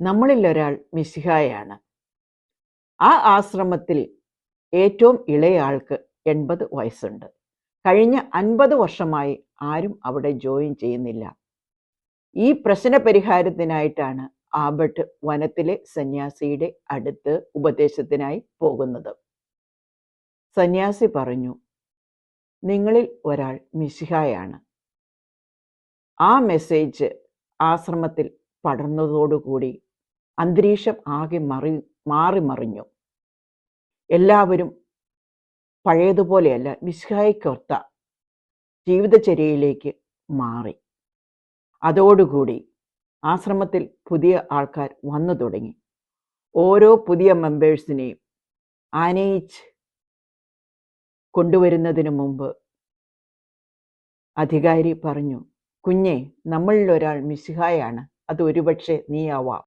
നമ്മളിൽ ഒരാൾ മിശിഹായാണ്. ആ ആശ്രമത്തിൽ ഏറ്റവും ഇളയ ആൾക്ക് 80 വയസ്സുണ്ട്. കഴിഞ്ഞ 50 വർഷമായി ആരും അവിടെ ജോയിൻ ചെയ്യുന്നില്ല. ഈ പ്രശ്ന പരിഹാരത്തിനായിട്ടാണ് ആബർട്ട് വനത്തിലെ സന്യാസിയുടെ അടുത്ത് ഉപദേശത്തിനായി പോകുന്നത്. സന്യാസി പറഞ്ഞു, നിങ്ങളിൽ ഒരാൾ മിശിഹായാണ്. ആ മെസ്സേജ് ആശ്രമത്തിൽ പടർന്നതോടുകൂടി അന്തരീക്ഷം ആകെ മാറിമറിഞ്ഞു. എല്ലാവരും പഴയതുപോലെയല്ല, മിശിഹായ്ക്കൊത്ത ജീവിതചര്യയിലേക്ക് മാറി. അതോടുകൂടി ആശ്രമത്തിൽ പുതിയ ആൾക്കാർ വന്നു തുടങ്ങി. ഓരോ പുതിയ മെമ്പേഴ്സിനെയും ആനയിച്ച് കൊണ്ടുവരുന്നതിന് മുമ്പ് അധികാരി പറഞ്ഞു, കുഞ്ഞെ, നമ്മളിൽ ഒരാൾ മിശിഹായാണ്, അത് ഒരുപക്ഷെ നീയാവാം.